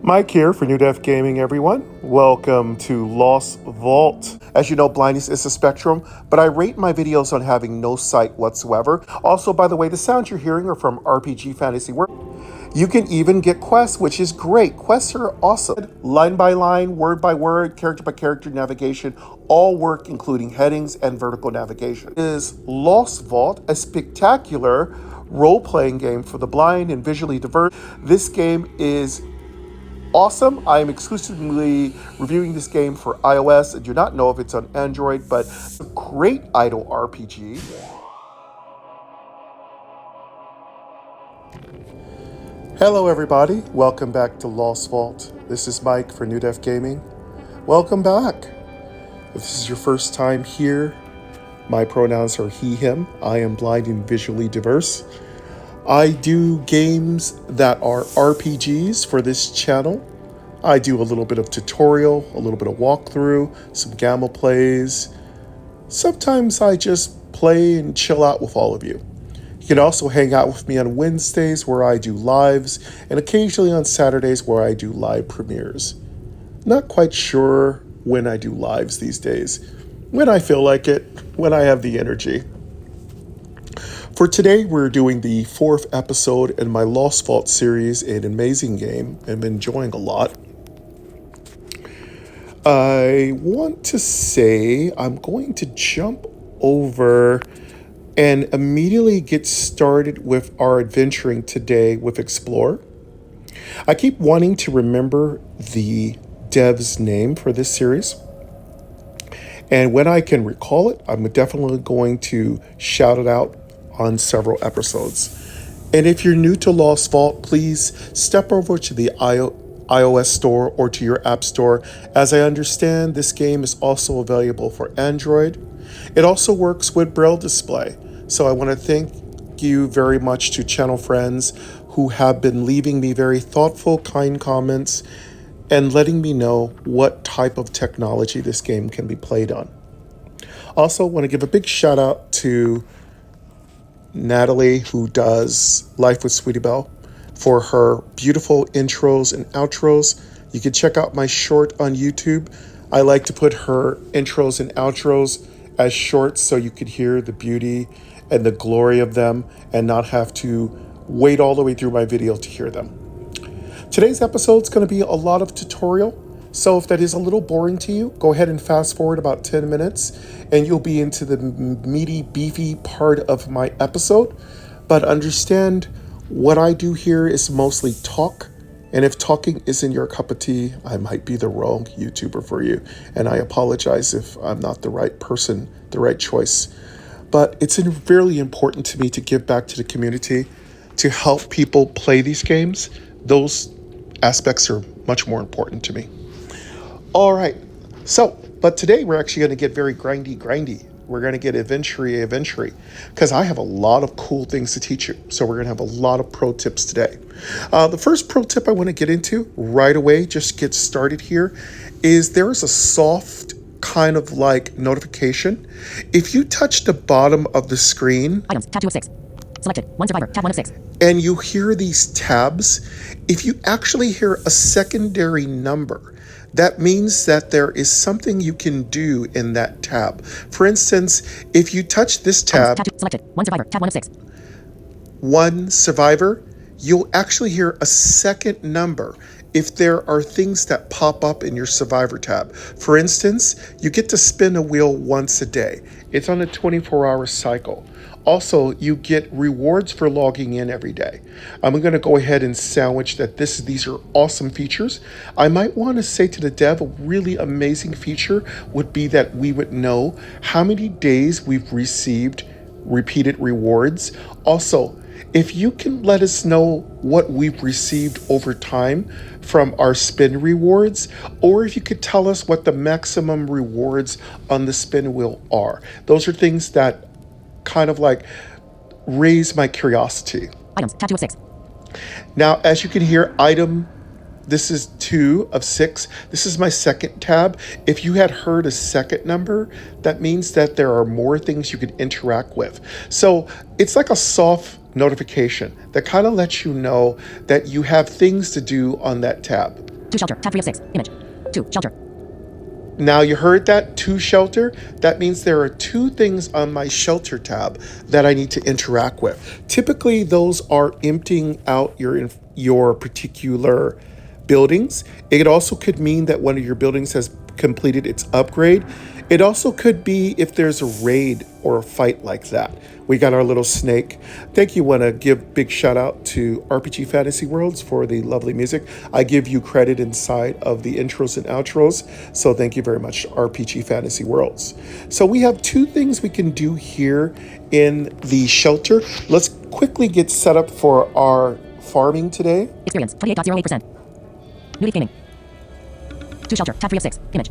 Mike here for Newdeath Gaming, everyone. Welcome to Lost Vault. As you know, blindness is a spectrum, but I rate my videos on having no sight whatsoever. Also, by the way, the sounds you're hearing are from RPG Fantasy World. You can even get quests, which is great. Quests are awesome. Line by line, word by word, character by character navigation, all work, including headings and vertical navigation. It is Lost Vault, a spectacular role-playing game for the blind and visually diverse. This game is awesome. I am exclusively reviewing this game for iOS. I do not know if it's on Android, but it's a great idle RPG. Hello everybody, welcome back to Lost Vault. This is Mike for Newdeath Gaming. Welcome back. If this is your first time here, my pronouns are he, him. I am blind and visually diverse. I do games that are RPGs for this channel. I do a little bit of tutorial, a little bit of walkthrough, some gamma plays. Sometimes I just play and chill out with all of you. You can also hang out with me on Wednesdays where I do lives, and occasionally on Saturdays where I do live premieres. Not quite sure when I do lives these days. When I feel like it, when I have the energy. For today, we're doing the 4th episode in my Lost Vault series, an amazing game I'm enjoying a lot. I want to say I'm going to jump over and immediately get started with our adventuring today with Explore. I keep wanting to remember the dev's name for this series. And when I can recall it, I'm definitely going to shout it out on several episodes. And if you're new to Lost Vault, please step over to the iOS store or to your app store. As I understand, this game is also available for Android. It also works with Braille display. So I want to thank you very much to channel friends who have been leaving me very thoughtful, kind comments and letting me know what type of technology this game can be played on. Also, want to give a big shout out to Natalie, who does Life with Sweetie Belle, for her beautiful intros and outros. You can check out my short on YouTube. I like to put her intros and outros as shorts so you could hear the beauty and the glory of them and not have to wait all the way through my video to hear them. Today's episode is going to be a lot of tutorial, so if that is a little boring to you, go ahead and fast forward about 10 minutes and you'll be into the meaty, beefy part of my episode. But understand, what I do here is mostly talk, and if talking isn't your cup of tea, I might be the wrong YouTuber for you, and I apologize if I'm not the right person, the right choice. But it's really important to me to give back to the community, to help people play these games. Those aspects are much more important to me. All right, but today we're actually going to get very grindy. We're going to get adventure-y, because I have a lot of cool things to teach you. So we're going to have a lot of pro tips today. The first pro tip I want to get into right away, just get started here, is there is a soft kind of like notification. If you touch the bottom of the screen, items, tab 2 of 6. Selected, 1 survivor, tab 1 of 6. And you hear these tabs, if you actually hear a secondary number, that means that there is something you can do in that tab. For instance, if you touch this tab, tab 2, selected, 1 survivor, tab 1 of 6. 1 survivor, you'll actually hear a second number if there are things that pop up in your survivor tab. For instance, you get to spin a wheel once a day. It's on a 24-hour cycle. Also, you get rewards for logging in every day. I'm going to go ahead and sandwich that these are awesome features. I might want to say to the dev, a really amazing feature would be that we would know how many days we've received repeated rewards. Also, if you can let us know what we've received over time from our spin rewards, or if you could tell us what the maximum rewards on the spin wheel are. Those are things that kind of like raise my curiosity. Items, tab 2 of 6. Now, as you can hear, this is 2 of 6. This is my second tab. If you had heard a second number, that means that there are more things you could interact with. So it's like a soft notification that kind of lets you know that you have things to do on that tab. 2 shelter. Tab 3 of 6. Image. 2 shelter. Now you heard that, to shelter. That means there are two things on my shelter tab that I need to interact with. Typically, those are emptying out your particular buildings. It also could mean that one of your buildings has completed its upgrade. It also could be if there's a raid or a fight like that. We got our little snake. Thank you. Want to give big shout out to RPG Fantasy Worlds for the lovely music. I give you credit inside of the intros and outros. So thank you very much, RPG Fantasy Worlds. So we have two things we can do here in the shelter. Let's quickly get set up for our farming today. Experience 28.08%. Newdeath Gaming. 2 shelter. Tab 3 of 6. Image.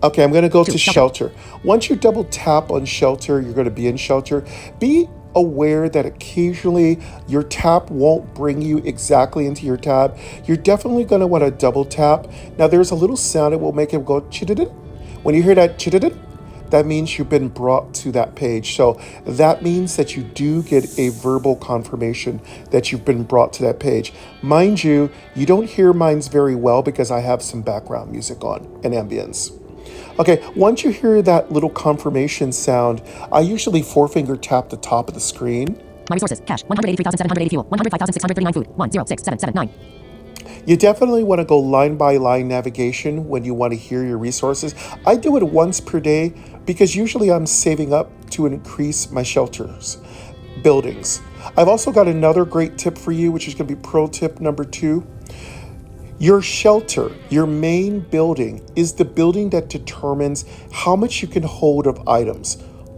Okay, I'm going to go to shelter. shelter. Once you double tap on shelter, you're going to be in shelter. Be aware that occasionally your tap won't bring you exactly into your tab. You're definitely going to want to double tap. Now, there's a little sound that will make it go chididin. When you hear that chididin, that means you've been brought to that page. So that means that you do get a verbal confirmation that you've been brought to that page. Mind you, you don't hear mine very well because I have some background music on and ambience. Okay, once you hear that little confirmation sound, I usually four-finger tap the top of the screen. My resources. Cash. 183,780 fuel. 105,639 food. 106779. You definitely want to go line by line navigation when you want to hear your resources. I do it once per day because usually I'm saving up to increase my shelters, buildings. I've also got another great tip for you, which is going to be pro tip number 2. Your shelter, your main building, is the building that determines how much you can hold of items.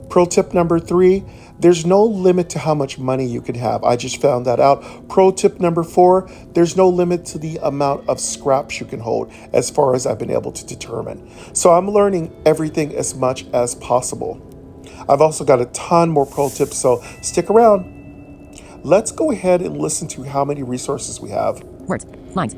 Pro tip number 3, there's no limit to how much money you can have. I just found that out. Pro tip number 4, there's no limit to the amount of scraps you can hold as far as I've been able to determine. So I'm learning everything as much as possible. I've also got a ton more pro tips, so stick around. Let's go ahead and listen to how many resources we have. Words. Lines.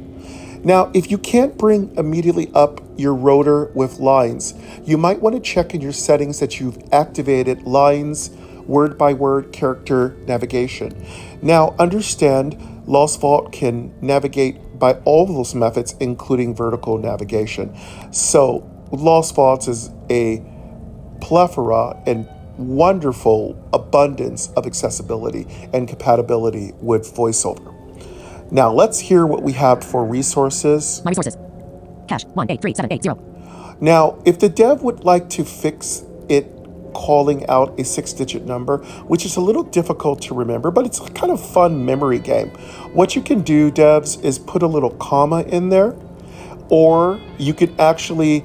Now, if you can't bring immediately up your rotor with lines, you might want to check in your settings that you've activated lines, word by word, character navigation. Now, understand Lost Vault can navigate by all of those methods, including vertical navigation. So, Lost Vault is a plethora and wonderful abundance of accessibility and compatibility with VoiceOver. Now let's hear what we have for resources. My resources. Cash. 183780. Now, if the dev would like to fix it calling out a 6-digit number, which is a little difficult to remember, but it's a kind of fun memory game. What you can do, devs, is put a little comma in there, or you could actually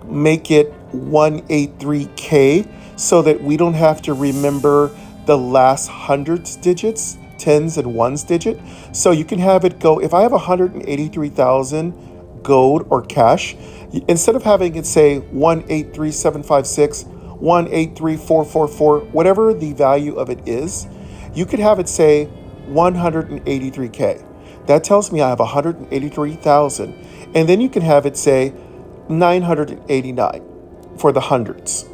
make it 183K so that we don't have to remember the last hundreds digits, tens and ones digit. So you can have it go, if I have 183,000 gold or cash, instead of having it say 183,756, 183,444, whatever the value of it is, you could have it say 183K. That tells me I have 183,000. And then you can have it say 989 for the hundreds.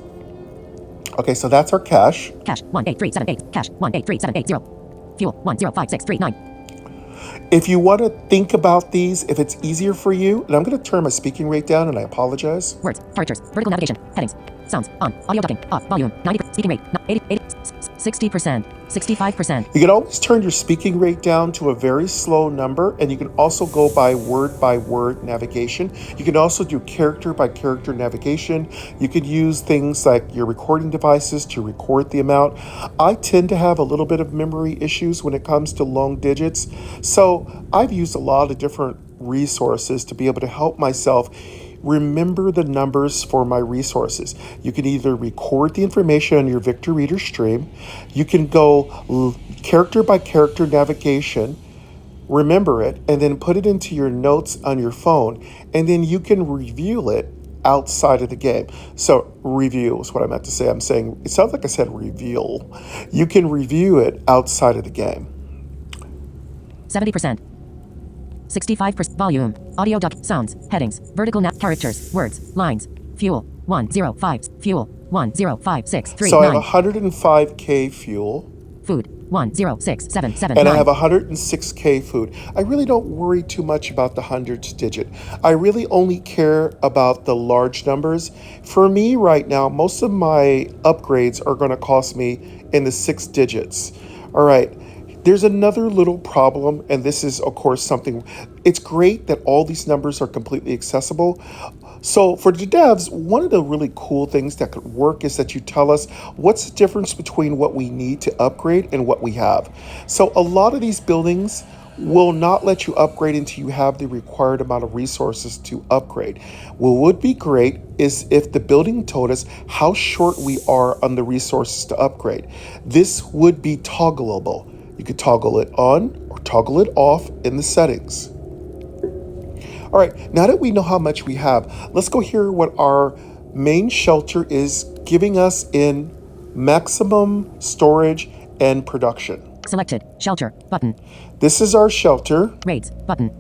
Okay, so that's our cash. Cash. 18378. Cash. 183780. Fuel. 105639. If you want to think about these, if it's easier for you, and I'm going to turn my speaking rate down, and I apologize. Words. Characters. Vertical navigation. Headings. Sounds. On. Audio ducking. Off. Volume. 90%. Speaking rate. 80. 60%. 65%. You can always turn your speaking rate down to a very slow number, and you can also go by word navigation. You can also do character by character navigation. You could use things like your recording devices to record the amount. I tend to have a little bit of memory issues when it comes to long digits, so I've used a lot of different resources to be able to help myself remember the numbers for my resources. You can either record the information on your Victor Reader stream, you can go character by character navigation, remember it, and then put it into your notes on your phone, and then you can review it outside of the game. So review is what I meant to say. I'm saying, it sounds like I said reveal. You can review it outside of the game. 70%. 65% volume, audio duck, sounds, headings, vertical characters, words, lines, fuel, 105, fuel, 105639. So I have 105K fuel. Food. 106779. And I have 106K food. I really don't worry too much about the hundreds digit. I really only care about the large numbers. For me right now, most of my upgrades are going to cost me in the 6 digits. All right. There's another little problem, and this is, of course, something. It's great that all these numbers are completely accessible. So for the devs, one of the really cool things that could work is that you tell us what's the difference between what we need to upgrade and what we have. So a lot of these buildings will not let you upgrade until you have the required amount of resources to upgrade. What would be great is if the building told us how short we are on the resources to upgrade. This would be toggleable. You could toggle it on or toggle it off in the settings. All right, now that we know how much we have, let's go hear what our main shelter is giving us in maximum storage and production. Selected. Shelter. Button. This is our shelter. Raids. Button.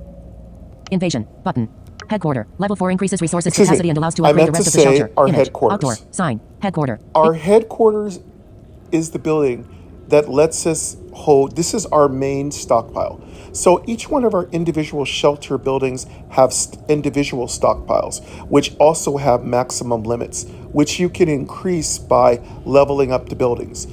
Invasion. Button. Headquarter. Level 4 increases resources capacity and allows to upgrade the rest of the shelter. Our Image. headquarters. Outdoor. Sign. Headquarter. Our headquarters is the building that lets us hold. This is our main stockpile. So each one of our individual shelter buildings have individual stockpiles, which also have maximum limits, which you can increase by leveling up the buildings.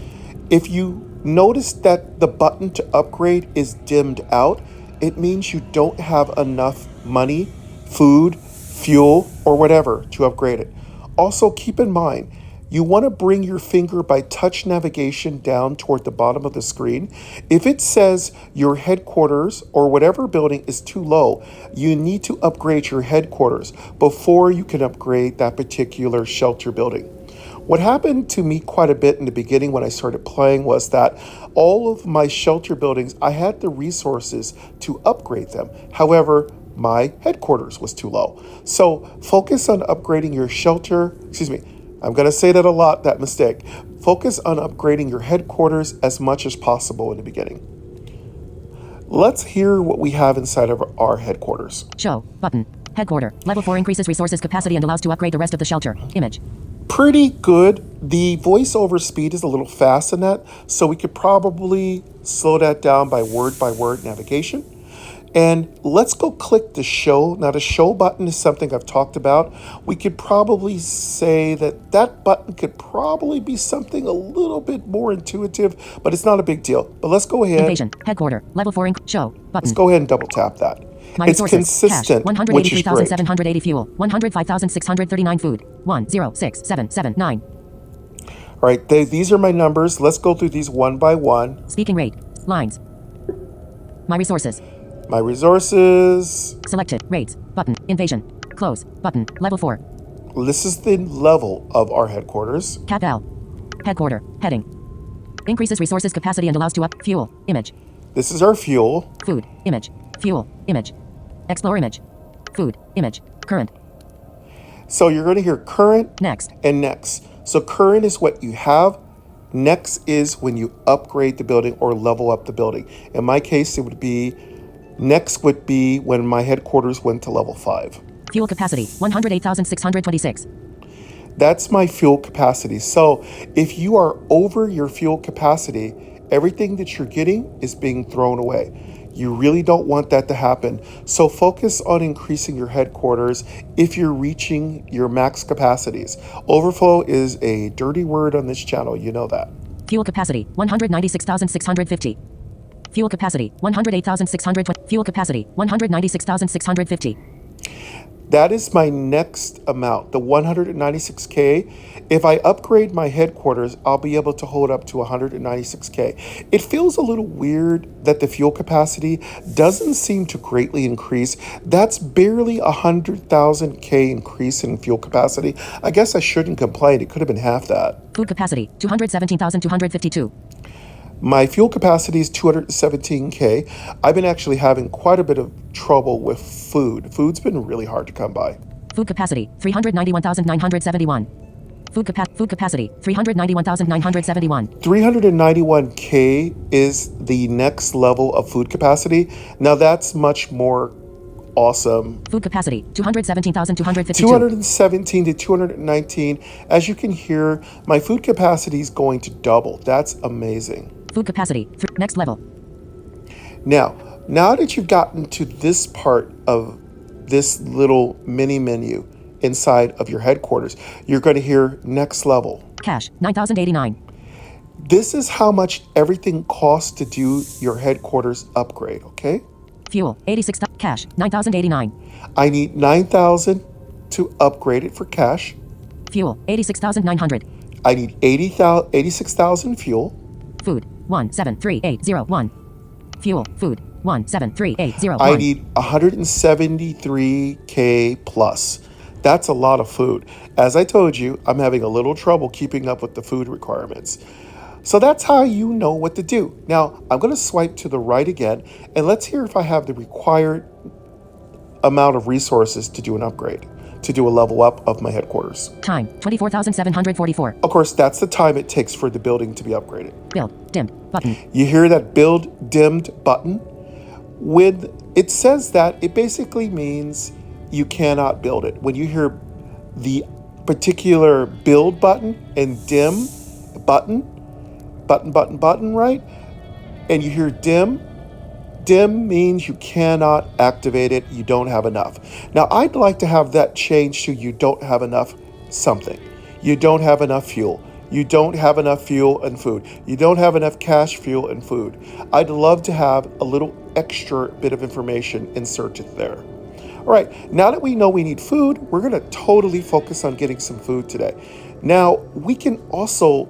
If you notice that the button to upgrade is dimmed out, it means you don't have enough money, food, fuel, or whatever to upgrade it. Also, keep in mind, you want to bring your finger by touch navigation down toward the bottom of the screen. If it says your headquarters or whatever building is too low, you need to upgrade your headquarters before you can upgrade that particular shelter building. What happened to me quite a bit in the beginning when I started playing was that all of my shelter buildings, I had the resources to upgrade them. However, my headquarters was too low. So focus on upgrading your shelter, I'm going to say that a lot, that mistake. Focus on upgrading your headquarters as much as possible in the beginning. Let's hear what we have inside of our headquarters. Show. Button. Headquarter. Level 4 increases resources capacity and allows to upgrade the rest of the shelter. Image. Pretty good. The voiceover speed is a little fast in that, so we could probably slow that down by word navigation. And let's go click the show. Now, the show button is something I've talked about. We could probably say that that button could probably be something a little bit more intuitive, but it's not a big deal. But let's go ahead. Invasion. Headquarter. Level 4 show. Button. Let's go ahead and double tap that. My it's resources. consistent, Cash. which is great. 183,780 fuel. 105,639 food. 106779. All right, these are my numbers. Let's go through these one by one. Speaking rate. Lines. My resources. My resources. Selected. Rates. Button. Invasion. Close. Button. Level 4. This is the level of our headquarters. Cat L. Headquarter. Heading. Increases resources capacity and allows to up. Fuel. Image. This is our fuel. Food. Image. Fuel. Image. Explore image. Food. Image. Current. So you're going to hear current. Next. And next. So current is what you have. Next is when you upgrade the building or level up the building. In my case, it would be next would be when my headquarters went to level 5. Fuel capacity, 108,626. That's my fuel capacity. So if you are over your fuel capacity, everything that you're getting is being thrown away. You really don't want that to happen. So focus on increasing your headquarters if you're reaching your max capacities. Overflow is a dirty word on this channel. You know that. Fuel capacity, 196,650. Fuel capacity, 108,620. Fuel capacity, 196,650. That is my next amount, the 196K. If I upgrade my headquarters, I'll be able to hold up to 196K. It feels a little weird that the fuel capacity doesn't seem to greatly increase. That's barely 100,000K increase in fuel capacity. I guess I shouldn't complain. It could have been half that. Food capacity, 217,252. My fuel capacity is 217K. I've been actually having quite a bit of trouble with food. Food's been really hard to come by. Food capacity, 391,971. Food capacity, 391,971. 391K is the next level of food capacity. Now that's much more awesome. Food capacity, 217,252. 217 to 219. As you can hear, my food capacity is going to double. That's amazing. Food capacity. Next level. Now that you've gotten to this part of this little mini menu inside of your headquarters, you're going to hear next level. Cash, 9,089. This is how much everything costs to do your headquarters upgrade, okay? Fuel, 86. Cash, 9,089. I need 9,000 to upgrade it for cash. Fuel, 86,900. I need 86,000 fuel. Food, 173801. Fuel, food, 173801. I need 173K plus. That's a lot of food. As I told you, I'm having a little trouble keeping up with the food requirements. So that's how you know what to do. Now, I'm going to swipe to the right again, and let's hear if I have the required amount of resources to do an upgrade, to do a level up of my headquarters. Time, 24,744. Of course, that's the time it takes for the building to be upgraded. Build, dimmed, button. You hear that build dimmed button? When it says that, it basically means you cannot build it. When you hear the particular build button and dim button, right? And you hear dim means you cannot activate it. You don't have enough. Now, I'd like to have that changed to you don't have enough something. You don't have enough fuel. You don't have enough fuel and food. You don't have enough cash, fuel, and food. I'd love to have a little extra bit of information inserted there. All right, now that we know we need food, we're going to totally focus on getting some food today. Now, we can also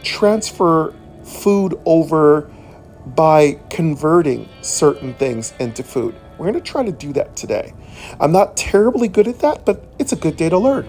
transfer food over by converting certain things into food. We're going to try to do that today. I'm not terribly good at that, but it's a good day to learn.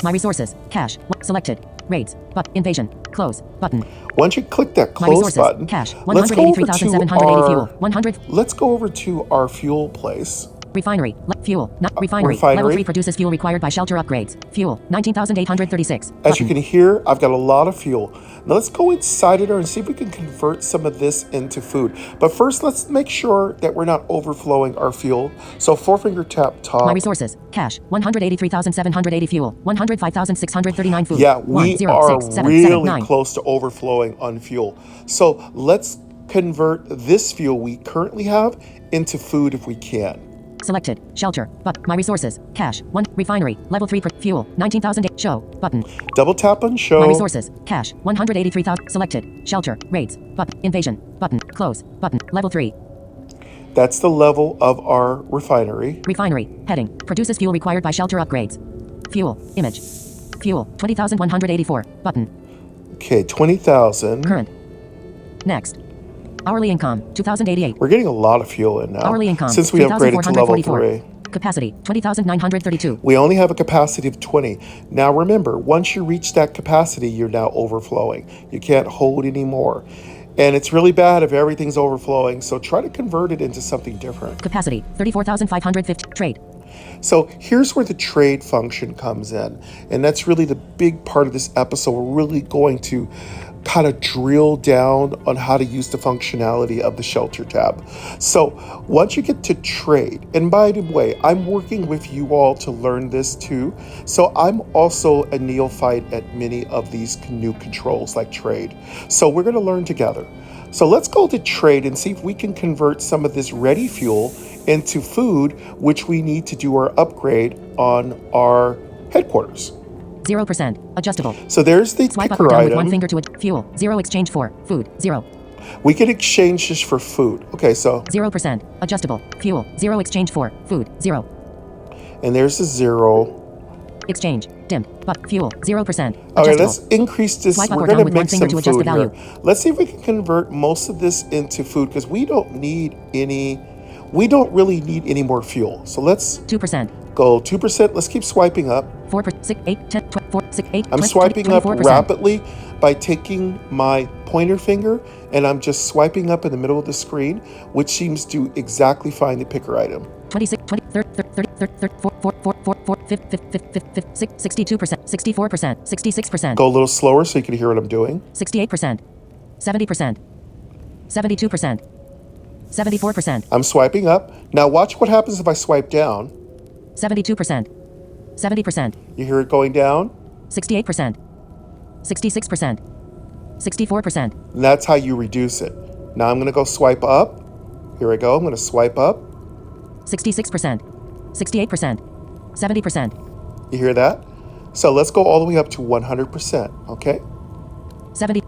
My resources, cash, selected, raids, but invasion, close, button. Once you click that My close resources, button, cash, let's go over to 183,780 fuel, 100. Let's go over to our fuel place. Refinery, fuel, not refinery. Refinery. Level 3 produces fuel required by shelter upgrades. Fuel, 19,836. As you can hear, I've got a lot of fuel. Now let's go inside it and see if we can convert some of this into food. But first, let's make sure that we're not overflowing our fuel. So four-finger tap top. My resources, cash, 183,780 fuel, 105,639 food. Yeah, we are 106,779. really close to overflowing on fuel. So let's convert this fuel we currently have into food if we can. Selected, shelter, but my resources, cash, 1, refinery, level 3 fuel, 19,008, show, button. Double tap on show. My resources, cash, 183,000, selected, shelter, raids, button, invasion, button, close, button, level 3. That's the level of our refinery. Refinery, heading, produces fuel required by shelter upgrades. Fuel, image, fuel, 20,184, button. Okay, 20,000. Current. Next. Hourly income, 2,088. We're getting a lot of fuel in now. Hourly income, since we upgraded to level 3. Capacity, 20,932. We only have a capacity of 20. Now remember, once you reach that capacity, you're now overflowing. You can't hold anymore. And it's really bad if everything's overflowing, so try to convert it into something different. Capacity, 34,550. Trade. So here's where the trade function comes in. And that's really the big part of this episode. We're really going to kind of drill down on how to use the functionality of the shelter tab. So once you get to trade, and by the way, I'm working with you all to learn this too. So I'm also a neophyte at many of these new controls like trade. So we're going to learn together. So let's go to trade and see if we can convert some of this ready fuel into food, which we need to do our upgrade on our headquarters. 0%. Adjustable. So there's the Swipe up picker or down with item. one finger to fuel. 0 exchange for food. 0. We can exchange this for food. Okay, so 0%. Adjustable. Fuel. 0 exchange for food. 0. and there's the 0. Exchange. Dimmed. But fuel. 0%. Adjustable. Okay, let's increase this. Swipe up We're or down going to with one make finger some to adjust the food here. value. Let's see if we can convert most of this into food because we don't really need any more fuel. So let's 2%. go 2%. Let's keep swiping up. 4, 6, 8, 10, 4, 6, 8, I'm 20, swiping up 24%. rapidly by taking my pointer finger and I'm just swiping up in the middle of the screen, which seems to exactly find the picker item. 26, 20, 30, 30, 30, 30, 4, 4, 4, 4, 4, 50, 50, 50, 62%, 64%, 66%, Go a little slower so you can hear what I'm doing. 68%, 70%, 72%, 74%, I'm swiping up. Now watch what happens if I swipe down. 72%, 70%, You hear it going down? 68%, 66%, 64%. And that's how you reduce it. Now I'm going to go swipe up. Here I go. I'm going to swipe up. 66%. 68%. 70%. You hear that? So let's go all the way up to 100%, okay? 70,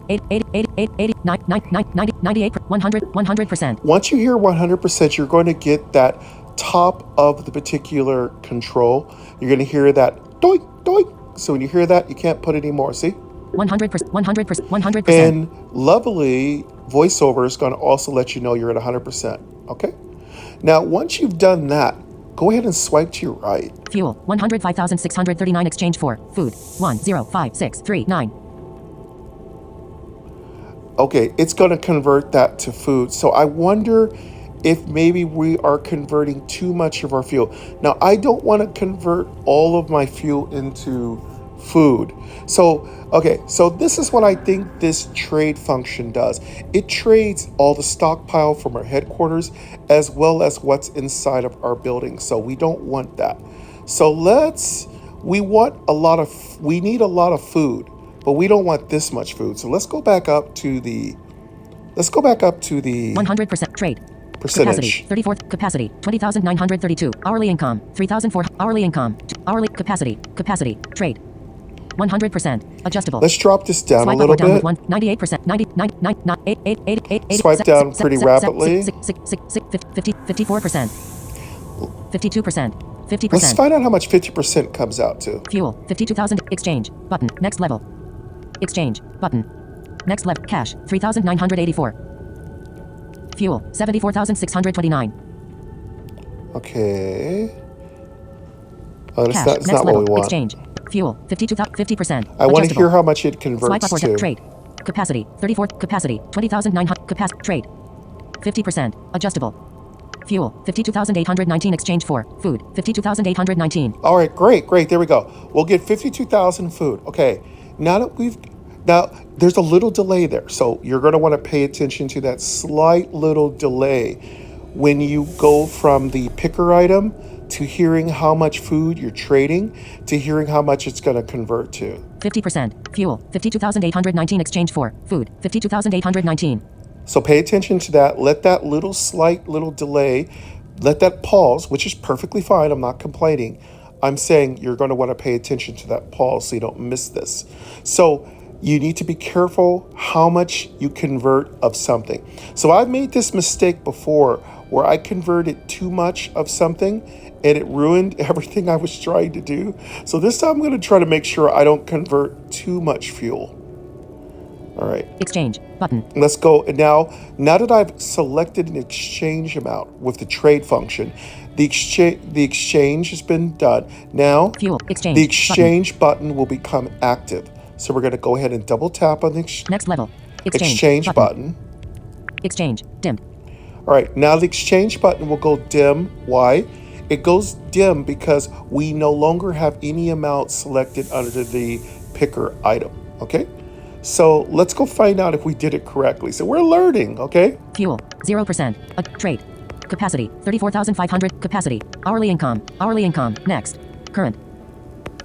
80, 98, 100%. Once you hear 100%, you're going to get that top of the particular control. You're going to hear that doink, doink. So when you hear that, you can't put any more, see? 100%, 100%. And lovely voiceover is going to also let you know you're at 100%, okay? Now, once you've done that, go ahead and swipe to your right. Fuel, 105,639. Exchange for food, 105639. Okay, it's going to convert that to food. So I wonder if maybe we are converting too much of our fuel. Now, I don't want to convert all of my fuel into food. So, okay, so this is what I think this trade function does. It trades all the stockpile from our headquarters as well as what's inside of our building. So we don't want that. So we need a lot of food, but we don't want this much food. So let's go back up to the 100% trade. percentage. Capacity, 34th, capacity, 20,932. Hourly income, 3,400. Hourly income, hourly capacity, trade. 100%, adjustable. Let's drop this down Swipe a little up or down bit. with 98%, 99, 88, Swipe down pretty rapidly. 54%, 52%, 50%. Let's find out how much 50% comes out to. Fuel, 52,000. Exchange, button, next level. Exchange, button. Next level, cash, 3,984. Fuel, 74,629. Okay. Oh, Cash, that's next not level, what we want. exchange. Fuel, 50%. I want to Adjustable. hear how much it converts Swipe up or down, to. trade. Capacity, 34th, capacity, 20,900. Capacity, trade. 50%, adjustable. Fuel, 52,819. Exchange for food, 52,819. All right, great. There we go. We'll get 52,000 food. Okay. Now there's a little delay there. So you're going to want to pay attention to that slight little delay when you go from the picker item to hearing how much food you're trading to hearing how much it's going to convert to. 50%, fuel, 52,819. Exchange for food, 52,819. So pay attention to that. Let that slight little delay, let that pause, which is perfectly fine. I'm not complaining. I'm saying you're going to want to pay attention to that pause so you don't miss this. So you need to be careful how much you convert of something. So I've made this mistake before where I converted too much of something and it ruined everything I was trying to do. So this time I'm going to try to make sure I don't convert too much fuel. All right. Exchange, button. Let's go. And now that I've selected an exchange amount with the trade function, the exchange has been done. Now, Fuel, exchange, the exchange button will become active. So we're going to go ahead and double tap on the next level. exchange button. Exchange, dim. All right. Now the exchange button will go dim. Why? It goes dim because we no longer have any amount selected under the picker item. Okay. So let's go find out if we did it correctly. So we're learning, okay? Fuel, 0%. Trade. Capacity, 34,500. Capacity. Hourly income. Next. Current.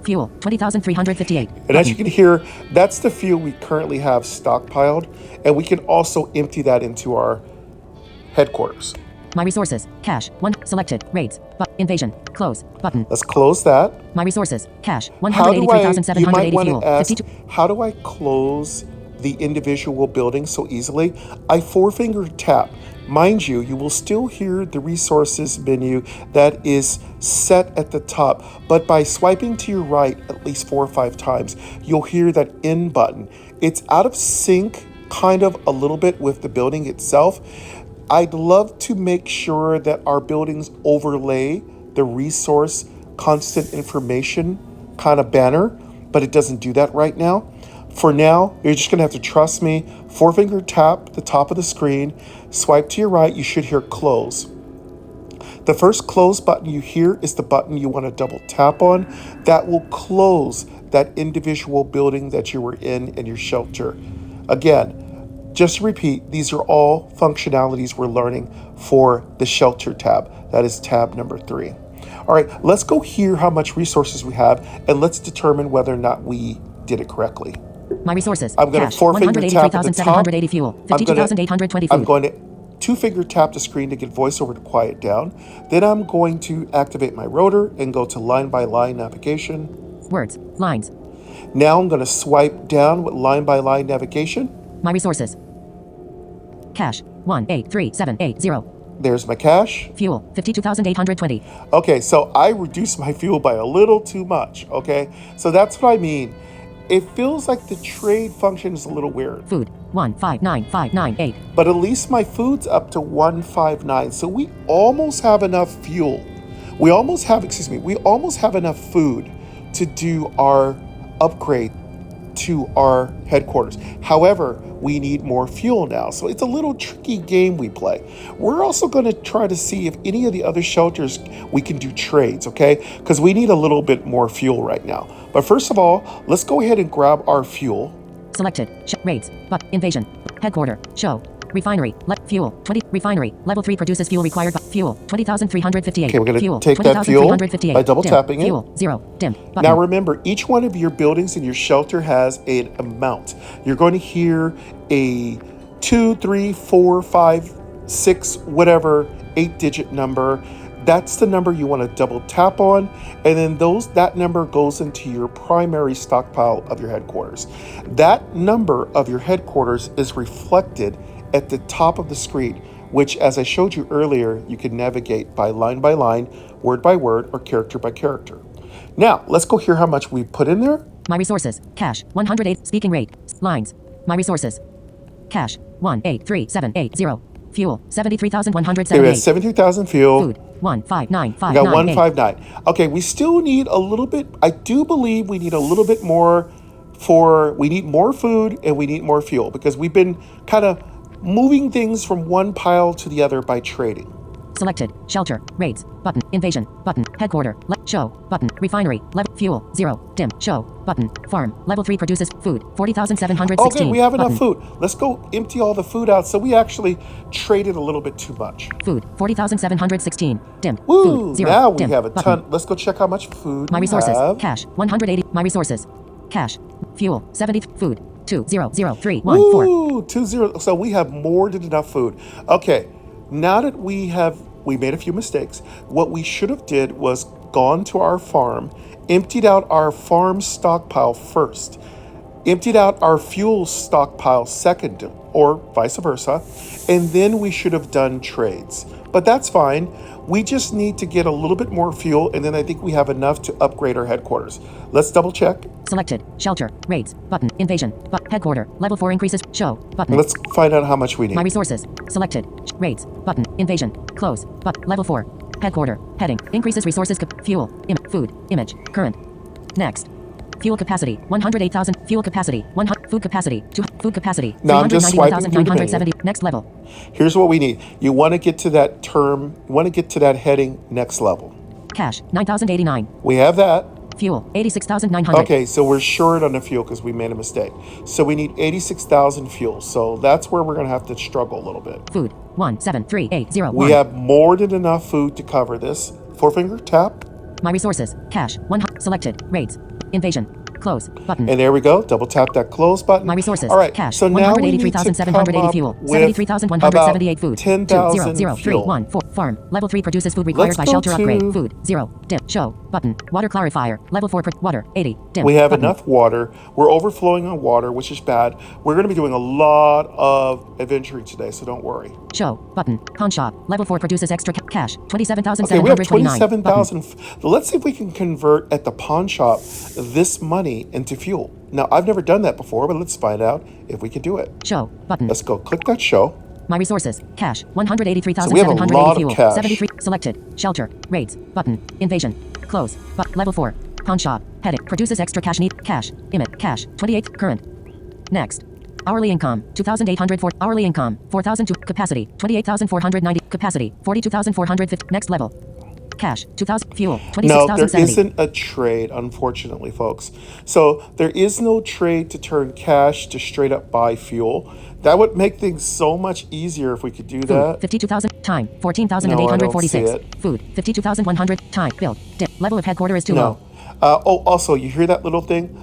Fuel, 20,358. And as you can hear, that's the fuel we currently have stockpiled. And we can also empty that into our headquarters. My resources. Cash. 1. Selected. Raids. Invasion. Close. Button. Let's close that. My resources. Cash. You might 183,780 want fuel. to ask, 52. how do I close the individual buildings so easily? I four-finger tap. Mind you, you will still hear the resources menu that is set at the top, but by swiping to your right at least 4 or 5 times, you'll hear that N button. It's out of sync kind of a little bit with the building itself. I'd love to make sure that our buildings overlay the resource constant information kind of banner, but it doesn't do that right now. For now, you're just going to have to trust me. Four-finger tap the top of the screen, swipe to your right, you should hear close. The first close button you hear is the button you want to double tap on. That will close that individual building that you were in your shelter. Again, just to repeat, these are all functionalities we're learning for the shelter tab. That is tab number 3. All right, let's go hear how much resources we have and let's determine whether or not we did it correctly. My resources. I'm going to Cash. four-finger tap at the top. 183,780 fuel. 52,820 food. I'm going to two-finger tap the screen to get voiceover to quiet down. Then I'm going to activate my rotor and go to line-by-line navigation. Words. Lines. Now I'm going to swipe down with line-by-line navigation. My resources. Cash. 183780. There's my cash. Fuel. 52,820. Okay, so I reduced my fuel by a little too much, okay? So that's what I mean. It feels like the trade function is a little weird. Food. 159598. But at least my food's up to 159, so we almost have enough fuel. We almost have enough food to do our upgrade to our headquarters. However, we need more fuel now, so it's a little tricky game we play. We're also going to try to see if any of the other shelters we can do trades, okay? Because we need a little bit more fuel right now. But first of all, let's go ahead and grab our fuel. Selected. Raids. Invasion. Headquarter. Show. Refinery. Fuel. 20. Refinery. Level 3 produces fuel required. Fuel. 20,358. Okay, we're going fuel. to take that fuel by double dim. tapping it. Fuel. 0. Dim. Button. Now remember, each one of your buildings in your shelter has an amount. You're going to hear a 2, 3, 4, 5, 6, whatever, 8-digit number. That's the number you want to double tap on, and then that number goes into your primary stockpile of your headquarters. That number of your headquarters is reflected at the top of the screen, which, as I showed you earlier, you can navigate by line, word by word, or character by character. Now, let's go hear how much we put in there. My resources. Cash. 108. Speaking rate. Lines. My resources. Cash. 183780. Fuel. 73,178. Okay, we have 73,000 fuel. Food. 159598. We got 159. Okay, we still need a little bit. I do believe we need a little bit more we need more food and we need more fuel because we've been kind of moving things from one pile to the other by trading. Selected. Shelter. Raids. Button. Invasion. Button. Headquarter. Show. Button. Refinery. Level. Fuel. 0. Dim. Show. Button. Farm. Level 3 produces food. 40,716. Okay, we have enough button. food. Let's go empty all the food out. So we actually traded a little bit too much. Food. 40,716. Dim. Woo! Food. 0. Now we dim. have a button. ton. Let's go check how much food My we resources. have. Cash. 180. My resources. Cash. Fuel. 70. Food. 200314. Woo! 20. So we have more than enough food. Okay, now that we made a few mistakes. What we should have did was gone to our farm, emptied out our farm stockpile first, emptied out our fuel stockpile second, or vice versa, and then we should have done trades. But that's fine. We just need to get a little bit more fuel, and then I think we have enough to upgrade our headquarters. Let's double check. Selected. Shelter. Raids. Button. Invasion. Headquarter. Level 4 increases. Show. Button. Let's find out how much we need. My resources. Selected. Raids. Button. Invasion. Close. Level 4. Headquarter. Heading. Increases resources. Fuel. Food. Image. Current. Next. Fuel capacity. 108,000. Fuel capacity. 100. Food capacity. 2. Food capacity. Now I'm just swiping through the menu. 391,970. Next level. Here's what we need. You want to get to that term. You want to get to that heading next level. Cash. 9,089. We have that. Fuel. 86,900. Okay, so we're short on the fuel because we made a mistake. So we need 86,000 fuel. So that's where we're going to have to struggle a little bit. Food. 173801. We have more than enough food to cover this. Four-finger tap. My resources. Cash. 100. Selected. Raids. Invasion. Close. Button. And there we go. Double tap that close button. My resources. All right. Cash. So now we need to 183,780 come up fuel. with 73,178 food. 10,000 fuel. 200,314. Farm. Level 3 produces food required Let's by go shelter to- upgrade. Food. 0. Dim. Show. Button. Water clarifier. Level 4 water. 80. Dim. We have button. enough water. We're overflowing on water, which is bad. We're going to be doing a lot of adventuring today, so don't worry. Show. Button. Pawn shop. Level 4 produces extra cash. Okay, we have 27,729. 27,000. Let's see if we can convert at the pawn shop this money into fuel. Now, I've never done that before, but let's find out if we can do it. Show. Button. Let's go click that show. My resources. Cash. 183,780 So we have a lot of fuel. cash. 73. Selected. Shelter. Raids. Button. Invasion. Close. Level 4. Pawn shop. Heading. Produces extra cash. Need. Cash. Image. Cash. 28. Current. Next. Hourly income. 2,804. Hourly income. 4,002. Capacity. 28,490. Capacity. 42,450. Next level. Cash. 2,000. Fuel. No, 26,070. there isn't a trade, unfortunately, folks. So there is no trade to turn cash to straight up buy fuel. That would make things so much easier if we could do Food. that. 52,000. Time. No, 14,846. I don't see Food. 52,100. Time. Build. Dip. Level of headquarter is too No. low. Also, you hear that little thing?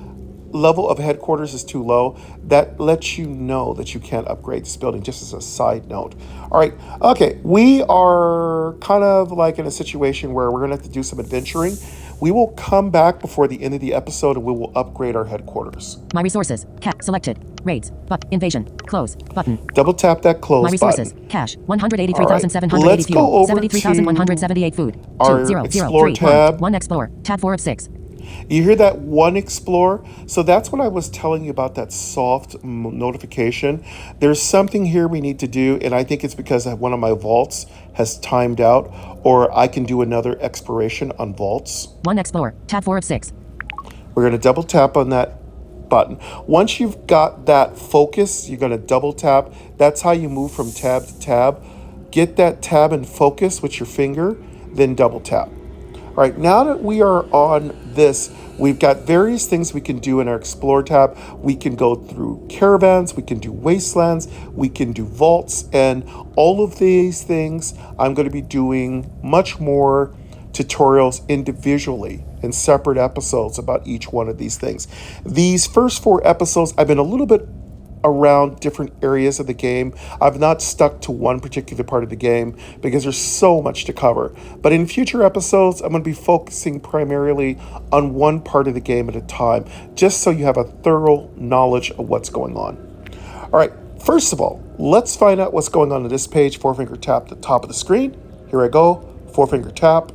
level of headquarters is too low, that lets you know that you can't upgrade this building, just as a side note. All right, okay, we are kind of like in a situation where we're gonna have to do some adventuring. We will come back before the end of the episode and we will upgrade our headquarters. My resources. Cat selected. Raids. But invasion. Close. Button. Double tap that close My resources. button. Cash. 183,780 All right, let's fuel. go over 73,178 food. our 2003 Explore tab. 1 Explore. Tab 4 of 6. You hear that one explore? So that's what I was telling you about, that soft notification. There's something here we need to do, and I think it's because one of my vaults has timed out, or I can do another exploration on vaults. 1 Explore. Tab 4 of 6. We're going to double tap on that button. Once you've got that focus, you're going to double tap. That's how you move from tab to tab. Get that tab in focus with your finger, then double tap. All right, now that we are on this, we've got various things we can do in our Explore tab. We can go through caravans, we can do wastelands, we can do vaults, and all of these things I'm going to be doing much more tutorials individually in separate episodes about each one of these things. These first 4 episodes, I've been a little bit around different areas of the game. I've not stuck to one particular part of the game because there's so much to cover. But in future episodes, I'm going to be focusing primarily on one part of the game at a time, just so you have a thorough knowledge of what's going on. All right, first of all, let's find out what's going on this page. 4-finger tap the top of the screen. Here I go. 4-finger tap.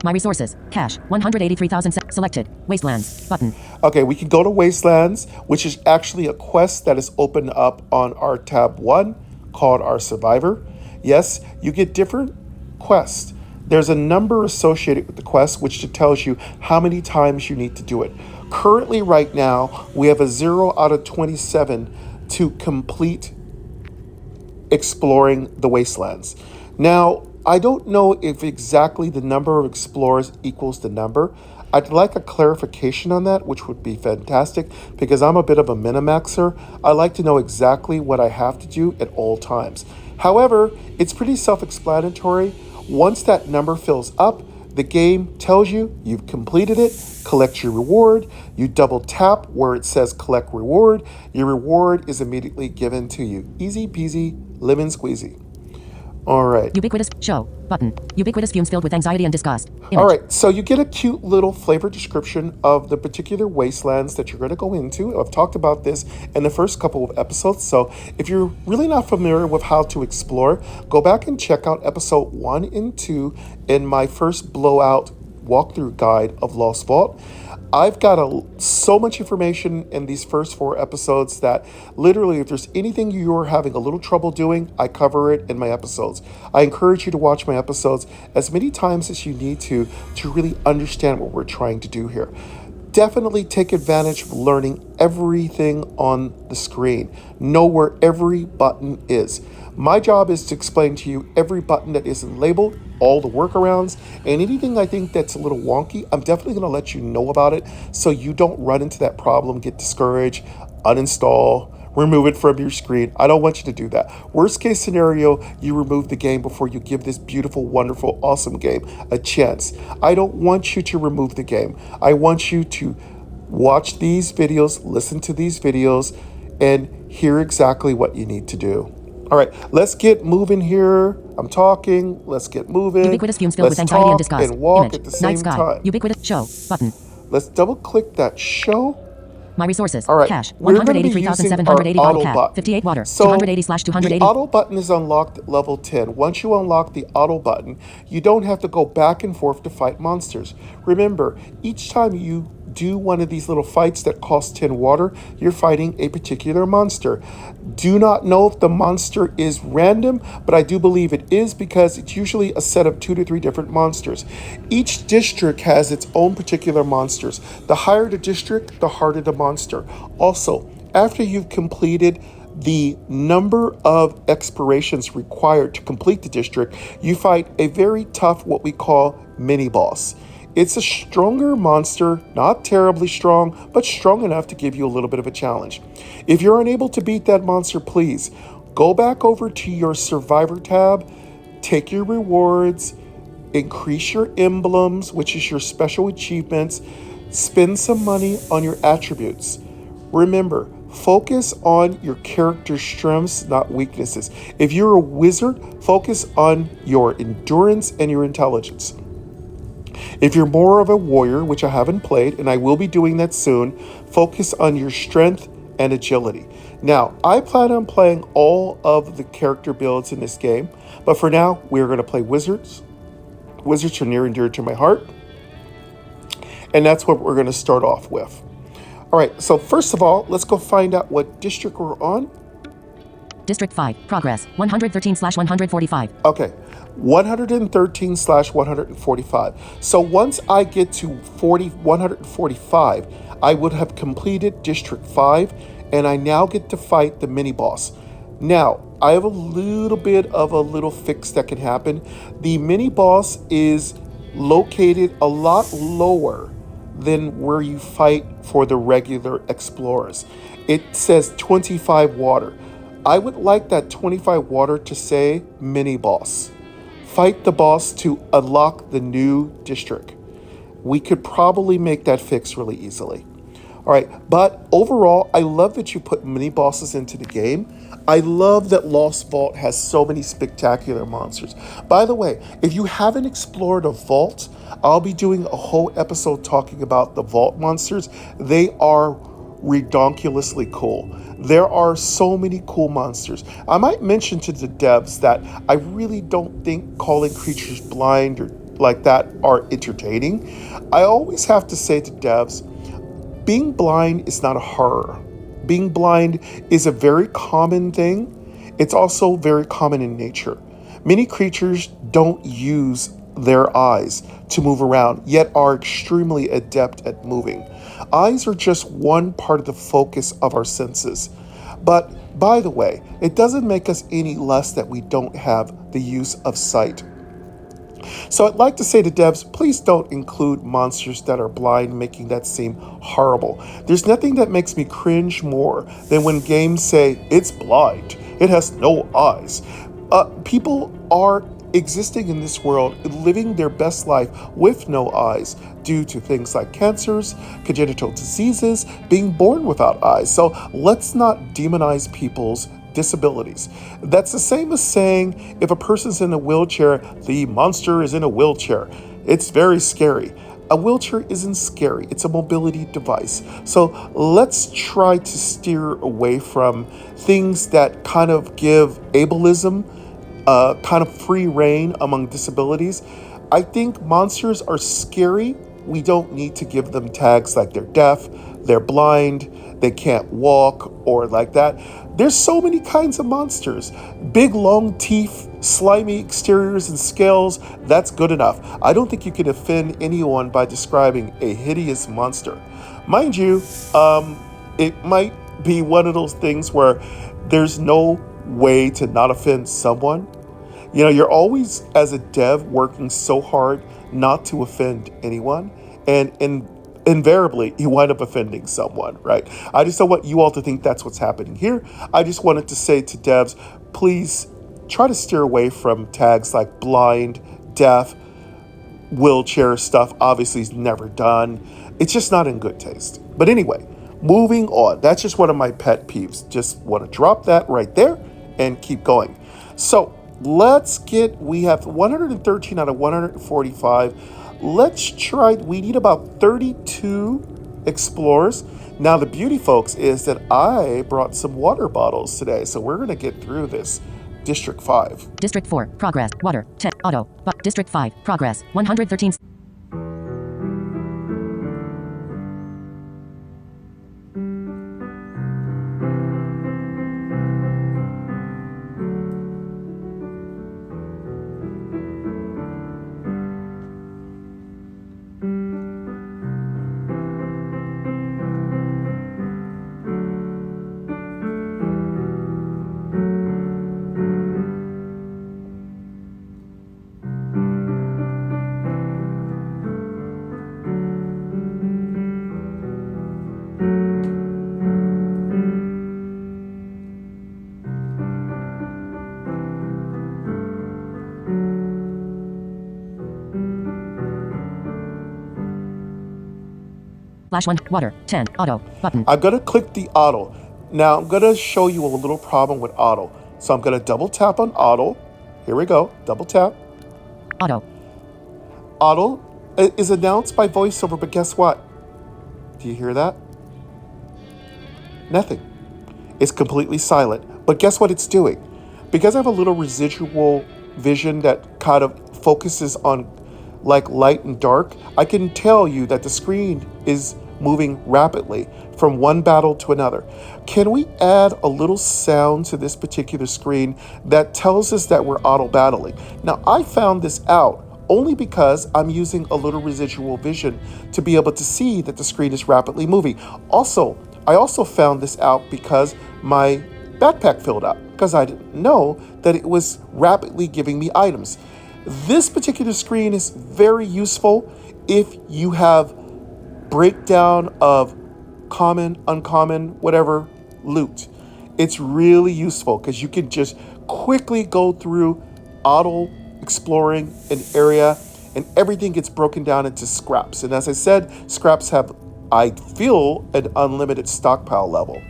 My resources. Cash. 183,000 selected. Wastelands. Button. Okay, we can go to Wastelands, which is actually a quest that is opened up on our tab 1 called our Survivor. Yes, you get different quests. There's a number associated with the quest which tells you how many times you need to do it. Currently, right now, we have a 0 out of 27 to complete exploring the Wastelands. Now, I don't know if exactly the number of explorers equals the number. I'd like a clarification on that, which would be fantastic, because I'm a bit of a minimaxer. I like to know exactly what I have to do at all times. However, it's pretty self-explanatory. Once that number fills up, the game tells you you've completed it, collect your reward. You double tap where it says collect reward. Your reward is immediately given to you. Easy peasy, lemon squeezy. All right. Ubiquitous show button. Ubiquitous fumes filled with anxiety and disgust. Image. All right. So you get a cute little flavor description of the particular wastelands that you're going to go into. I've talked about this in the first couple of episodes. So if you're really not familiar with how to explore, go back and check out episode 1 and 2 in my first blowout walkthrough guide of Lost Vault. I've got so much information in these first 4 episodes that literally, if there's anything you're having a little trouble doing, I cover it in my episodes. I encourage you to watch my episodes as many times as you need to really understand what we're trying to do here. Definitely take advantage of learning everything on the screen. Know where every button is. My job is to explain to you every button that isn't labeled, all the workarounds, and anything I think that's a little wonky, I'm definitely going to let you know about it so you don't run into that problem, get discouraged, uninstall, remove it from your screen. I don't want you to do that. Worst case scenario, you remove the game before you give this beautiful, wonderful, awesome game a chance. I don't want you to remove the game. I want you to watch these videos, listen to these videos, and hear exactly what you need to do. All right, let's get moving here. I'm talking. Let's get moving. Ubiquitous fumes filled with anxiety and disgust. And walk Image. at the same Night sky. time. Ubiquitous show button. Let's double click that show. My resources. All right, Cash. we're gonna be using 183,780 our bottle auto cap. button. 58 water. So 280/280. the auto button is unlocked at level 10. Once you unlock the auto button, you don't have to go back and forth to fight monsters. Remember, each time you do one of these little fights that cost 10 water, you're fighting a particular monster. Do not know if the monster is random, but I do believe it is because it's usually a set of 2 to 3 different monsters. Each district has its own particular monsters. The higher the district, the harder the monster. Also, after you've completed the number of explorations required to complete the district, you fight a very tough, what we call mini boss. It's a stronger monster, not terribly strong, but strong enough to give you a little bit of a challenge. If you're unable to beat that monster, please go back over to your Survivor tab, take your rewards, increase your emblems, which is your special achievements, spend some money on your attributes. Remember, focus on your character's strengths, not weaknesses. If you're a wizard, focus on your endurance and your intelligence. If you're more of a warrior, which I haven't played, and I will be doing that soon, focus on your strength and agility. Now, I plan on playing all of the character builds in this game, but for now, we're going to play wizards. Wizards are near and dear to my heart, and that's what we're going to start off with. All right, so first of all, let's go find out what district we're on. District 5. Progress. 113/145. Okay, 113/145. So once I get to 145, I would have completed District 5, and I now get to fight the mini boss. Now, I have a little bit of a little fix that can happen. The mini boss is located a lot lower than where you fight for the regular explorers. It says 25 water. I would like that 25 water to say mini boss. Fight the boss to unlock the new district. We could probably make that fix really easily. All right, but overall, I love that you put mini bosses into the game. I love that Lost Vault has so many spectacular monsters. By the way, if you haven't explored a vault, I'll be doing a whole episode talking about the vault monsters. They are redonkulously cool. There are so many cool monsters. I might mention to the devs that I really don't think calling creatures blind or like that are entertaining. I always have to say to devs, being blind is not a horror. Being blind is a very common thing. It's also very common in nature. Many creatures don't use their eyes to move around, yet are extremely adept at moving. Eyes are just one part of the focus of our senses. But by the way, it doesn't make us any less that we don't have the use of sight. So I'd like to say to devs, please don't include monsters that are blind, making that seem horrible. There's nothing that makes me cringe more than when games say, it's blind, it has no eyes. People are existing in this world, living their best life with no eyes due to things like cancers, congenital diseases, being born without eyes. So let's not demonize people's disabilities. That's the same as saying if a person's in a wheelchair, the monster is in a wheelchair. It's very scary. A wheelchair isn't scary. It's a mobility device. So let's try to steer away from things that kind of give ableism kind of free reign among disabilities. I think monsters are scary. We don't need to give them tags like they're deaf, they're blind, they can't walk, or like that. There's so many kinds of monsters. Big, long teeth, slimy exteriors and scales, that's good enough. I don't think you can offend anyone by describing a hideous monster. Mind you, it might be one of those things where there's no way to not offend someone. You know, you're always, as a dev, working so hard not to offend anyone, and invariably you wind up offending someone, right? I just don't want you all to think that's what's happening here. I just wanted to say to devs, please try to steer away from tags like blind, deaf, wheelchair stuff. Obviously is never done. It's just not in good taste. But anyway, moving on. That's just one of my pet peeves. Just want to drop that right there and keep going. So we have 113 out of 145. Let's try, we need about 32 explorers. Now the beauty, folks, is that I brought some water bottles today, so we're going to get through this. District 5. District 4. Progress. Water. 10. Auto. But District 5. Progress. 113. Flash 1. Water. 10. Auto. Button. I'm going to click the auto. Now, I'm going to show you a little problem with auto. So I'm going to double tap on auto. Here we go. Double tap. Auto. Auto is announced by voiceover, but guess what? Do you hear that? Nothing. It's completely silent. But guess what it's doing? Because I have a little residual vision that kind of focuses on like light and dark, I can tell you that the screen is moving rapidly from one battle to another. Can we add a little sound to this particular screen that tells us that we're auto battling? Now, I found this out only because I'm using a little residual vision to be able to see that the screen is rapidly moving. I also found this out because my backpack filled up, because I didn't know that it was rapidly giving me items. This particular screen is very useful if you have breakdown of common, uncommon, whatever loot. It's really useful because you can just quickly go through auto exploring an area and everything gets broken down into scraps. And as I said, scraps have, I feel, an unlimited stockpile level.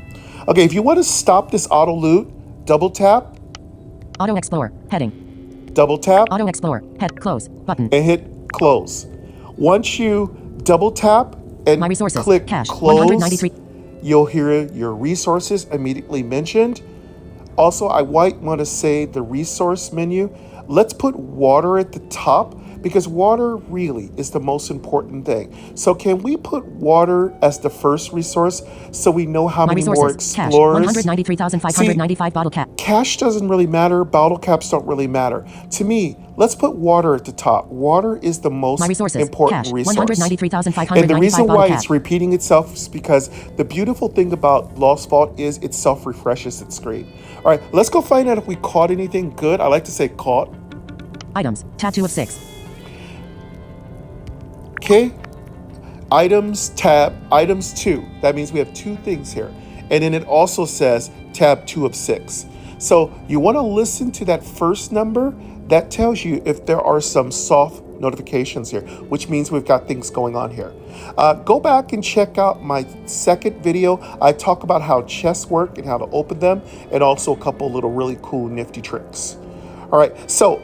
Okay, if you want to stop this auto loot, double tap. Auto Explore. Heading. Double tap. Auto Explore. Head. Close. Button. And hit close. Once you double tap and My resources. click Cash. close, 193. you'll hear your resources immediately mentioned. Also, I might want to say the resource menu. Let's put water at the top because water really is the most important thing. So can we put water as the first resource so we know how My many resources. more Cash. explorers? 193,595 bottle cap. Cash doesn't really matter. Bottle caps don't really matter. To me, let's put water at the top. Water is the most My resources. important Cash. resource. 193,595 And the reason bottle why cap. it's repeating itself is because the beautiful thing about Lost Vault is it self-refreshes its screen. All right, let's go find out if we caught anything good. I like to say caught. Items. Tab 2 of 6. Okay. Items, tab, items 2. That means we have 2 things here. And then it also says tab 2 of 6. So you want to listen to that first number. That tells you if there are some soft notifications here, which means we've got things going on here. Go back and check out my second video. I talk about how chests work and how to open them, and also a couple little really cool nifty tricks. All right, so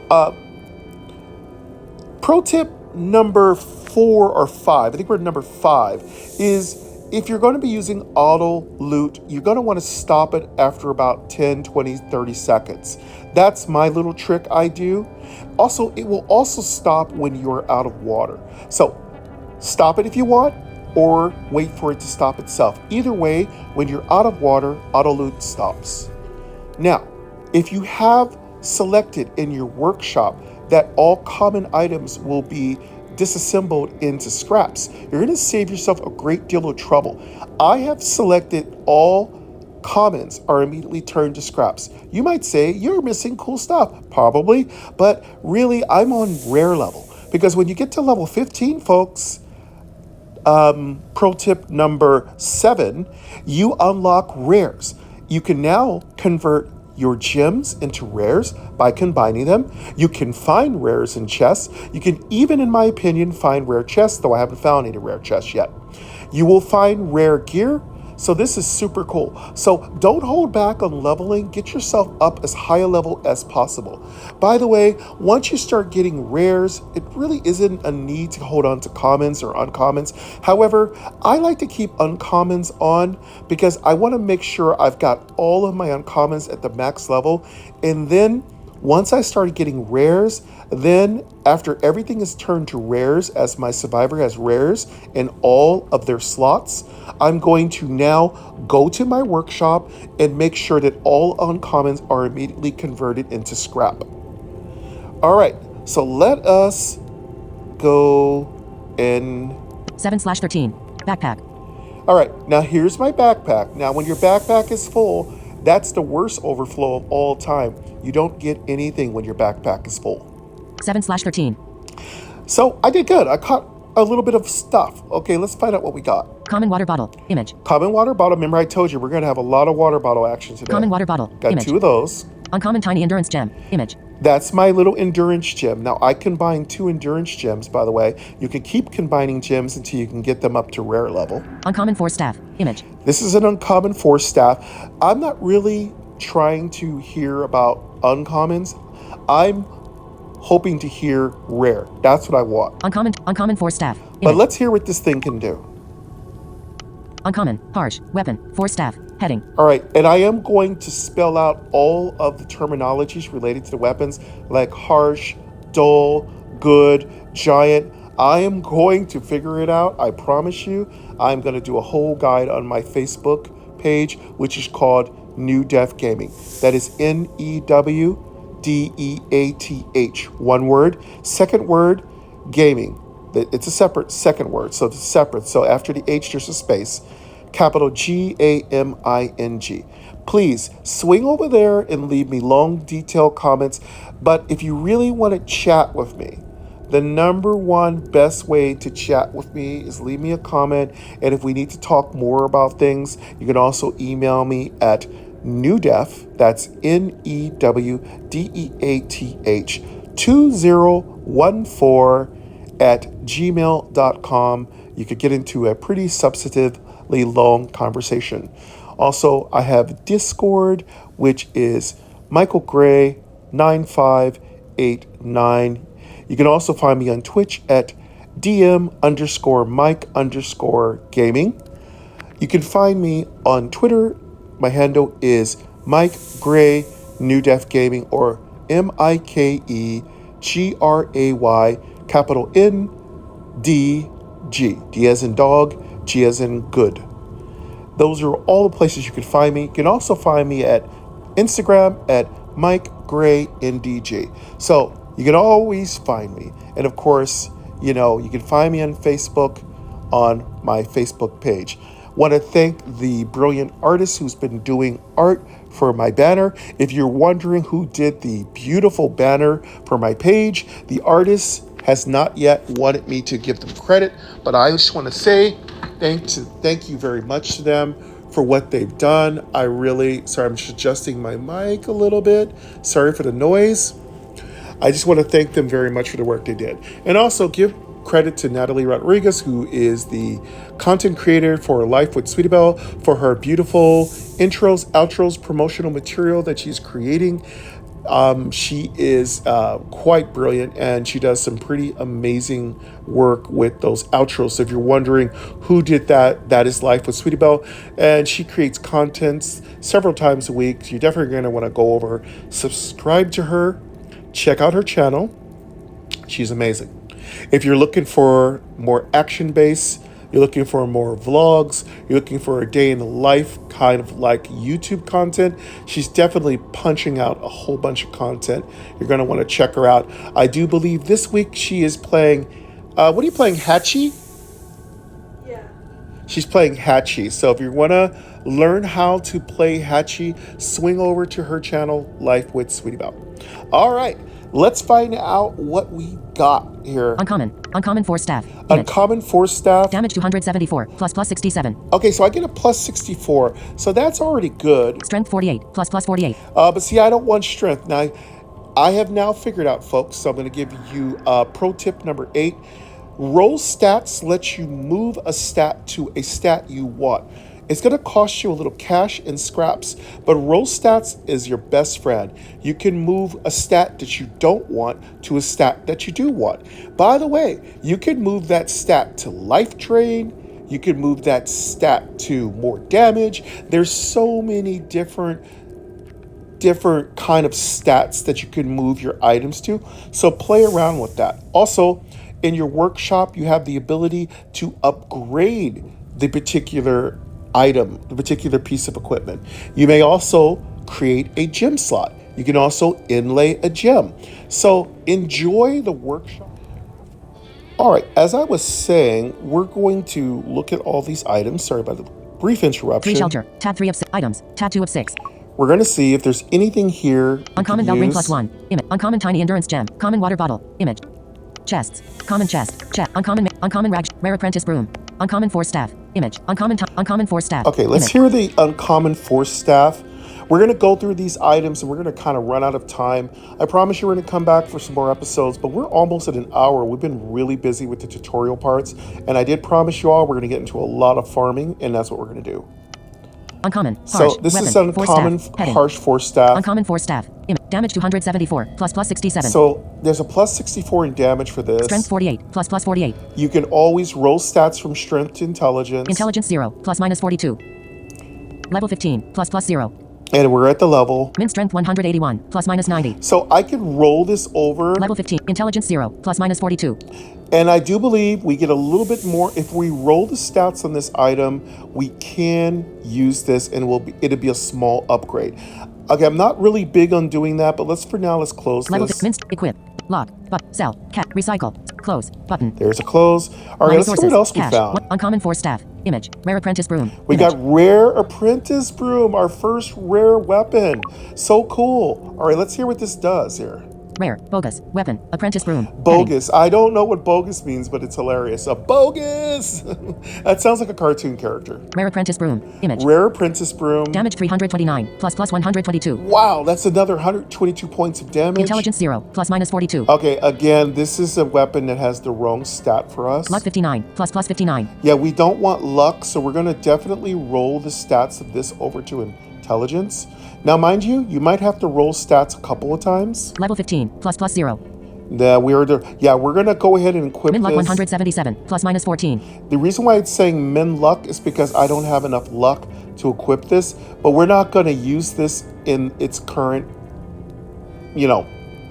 pro tip number 4 or 5, I think we're at number 5, is if you're going to be using auto loot, you're going to want to stop it after about 10, 20, 30 seconds. That's my little trick I do. Also, it will also stop when you're out of water. So stop it if you want, or wait for it to stop itself. Either way, when you're out of water, auto loot stops. Now, if you have selected in your workshop that all common items will be disassembled into scraps, you're going to save yourself a great deal of trouble. I have selected all commons are immediately turned to scraps. You might say you're missing cool stuff, probably, but really I'm on rare level because when you get to level 15, folks, pro tip number 7, you unlock rares. You can now convert your gems into rares by combining them. You can find rares in chests. You can even, in my opinion, find rare chests, though I haven't found any rare chests yet. You will find rare gear. So this is super cool. So don't hold back on leveling. Get yourself up as high a level as possible. By the way, once you start getting rares, it really isn't a need to hold on to commons or uncommons. However, I like to keep uncommons on because I want to make sure I've got all of my uncommons at the max level. And then once I started getting rares, then after everything is turned to rares, as my survivor has rares in all of their slots, I'm going to now go to my workshop and make sure that all uncommons are immediately converted into scrap. All right, so let us go and 7/13. Backpack. all right, now here's my backpack. Now, when your backpack is full, that's the worst overflow of all time. You don't get anything when your backpack is full. 7/13. So I did good. I caught a little bit of stuff. Okay, let's find out what we got. Common water bottle. Image. Common water bottle. Remember I told you we're going to have a lot of water bottle action today. Common water bottle. Got Image. 2 of those. Uncommon tiny endurance gem. Image. That's my little endurance gem. Now, I combine 2 endurance gems, by the way. You can keep combining gems until you can get them up to rare level. Uncommon 4 staff. Image. This is an uncommon 4 staff. I'm not really trying to hear about uncommons. I'm hoping to hear rare. That's what I want. Uncommon 4 staff. Image. But let's hear what this thing can do. Uncommon, harsh, weapon, 4 staff, heading. All right, and I am going to spell out all of the terminologies related to the weapons, like harsh, dull, good, giant. I am going to figure it out, I promise you. I'm going to do a whole guide on my Facebook page, which is called Newdeath Gaming. That is Newdeath, one word. Second word, gaming. It's a separate second word, so it's separate. So after the H, there's a space. Capital Gaming. Please swing over there and leave me long, detailed comments. But if you really want to chat with me, the number one best way to chat with me is leave me a comment. And if we need to talk more about things, you can also email me at Newdeath, that's Newdeath 2014 at gmail.com. You could get into a pretty substantively long conversation. Also, I have Discord, which is Michael Gray 9589. You can also find me on Twitch at DM_Mike_gaming. You can find me on Twitter. My handle is Mike Gray Newdeath Gaming, or MikeGray, capital NDG. D as in dog, G as in good. Those are all the places you can find me. You can also find me at Instagram at MikeGrayNDG. So you can always find me. And of course, you can find me on Facebook on my Facebook page. Want to thank the brilliant artist who's been doing art for my banner. If you're wondering who did the beautiful banner for my page, the artist has not yet wanted me to give them credit, but I just want to say thank you very much to them for what they've done. I'm just adjusting my mic a little bit. Sorry for the noise. I just want to thank them very much for the work they did. And also give credit to Natalie Rodriguez, who is the content creator for Life with Sweetie Belle, for her beautiful intros, outros, promotional material that she's creating. She is quite brilliant, and she does some pretty amazing work with those outros. So if you're wondering who did that is Life with Sweetie Belle, and she creates contents several times a week. So you're definitely going to want to go over, subscribe to her, check out her channel. She's amazing. If you're looking for more action-based, you're looking for more vlogs, you're looking for a day in the life kind of like YouTube content, she's definitely punching out a whole bunch of content. You're going to want to check her out. I do believe this week she is playing, what are you playing, Hatchie? Yeah. She's playing Hatchie. So if you want to learn how to play Hatchie, swing over to her channel, Life with Sweetie Belle. All right. Let's find out what we got here. Uncommon 4 staff. Image. Uncommon 4 staff. Damage 274, plus 67. Okay, so I get a plus 64. So that's already good. Strength 48, plus 48. But see, I don't want strength. Now, I have now figured out, folks, so I'm going to give you pro tip number 8. Roll stats lets you move a stat to a stat you want. It's going to cost you a little cash and scraps, but roll stats is your best friend. You can move a stat that you don't want to a stat that you do want. By the way, you can move that stat to life drain. You can move that stat to more damage. There's so many different kind of stats that you can move your items to. So play around with that. Also, in your workshop, you have the ability to upgrade the particular item, the particular piece of equipment. You may also create a gem slot. You can also inlay a gem. So enjoy the workshop. All right, as I was saying, we're going to look at all these items. Sorry about the brief interruption. 3 shelter, tab 3 of 6 items, tab 2 of 6. We're going to see if there's anything here. Uncommon bell ring plus 1. Image. Uncommon tiny endurance gem. Common water bottle. Image. Chests. Common chest. Uncommon rag. Rare apprentice broom. Uncommon 4 staff. Image. Uncommon 4 staff. Okay, let's Image. hear the uncommon 4 staff. We're going to go through these items and we're going to kind of run out of time. I promise you we're going to come back for some more episodes, but we're almost at an hour. We've been really busy with the tutorial parts, and I did promise you all we're going to get into a lot of farming, and that's what we're going to do. Uncommon. So Harsh. this Weapon. is uncommon, harsh force staff. Uncommon force staff. Damage 274. Plus 67. So there's a plus 64 in damage for this. Strength 48. Plus 48. You can always roll stats from strength to intelligence. Intelligence 0. Plus 42. Level 15. Plus 0. And we're at the level. Min strength 181. Plus 90. So I can roll this over. Level 15. Intelligence 0. Plus 42. And I do believe we get a little bit more. If we roll the stats on this item, we can use this and it'll be a small upgrade. Okay, I'm not really big on doing that, but let's close Level this. Minst. Equip. Lock. Sell. Recycle. Close. Button. There's a close. All right, let's see what else we found. Uncommon force staff. Image. Rare apprentice broom. We got rare apprentice broom, our first rare weapon. So cool. All right, let's hear what this does here. Rare. Bogus. Weapon. Apprentice broom. Bogus. Heading. I don't know what bogus means, but it's hilarious. A bogus! That sounds like a cartoon character. Rare apprentice broom. Image. Rare apprentice broom. Damage 329. Plus 122. Wow, that's another 122 points of damage. Intelligence 0. Plus 42. Okay, again, this is a weapon that has the wrong stat for us. Luck 59. Plus 59. Yeah, we don't want luck, so we're going to definitely roll the stats of this over to intelligence. Now, mind you, you might have to roll stats a couple of times. Level 15. Plus 0. We're going to go ahead and equip Min luck this. 177. Plus 14. The reason why it's saying min luck is because I don't have enough luck to equip this, but we're not going to use this in its current,